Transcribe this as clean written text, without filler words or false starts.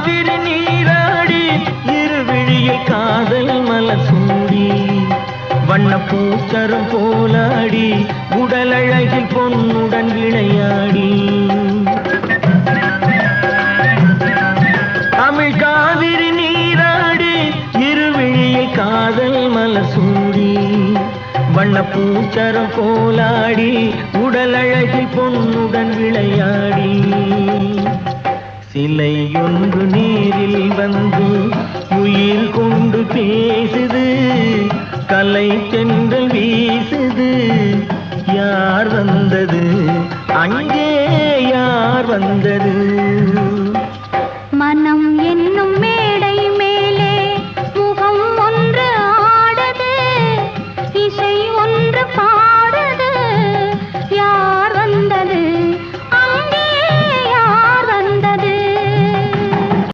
காவிரி நீராடி இருவிழியில் காதல் மலர் சூடி வண்ண பூச்சரம் போலாடி உடல் அழகில் பொன்னுடன் விளையாடி தமிழ் காவிரி நீராடி இருவிழியில் காதல் மலர் சூடி வண்ண பூச்சரம் போலாடி உடல் அழகில் பொன்னுடன் விளையாடி சிலை ஒன்று நீரில் வந்து உயிர் கொண்டு பேசுது கலை தென்றல் வீசுது யார் வந்தது அங்கே யார் வந்தது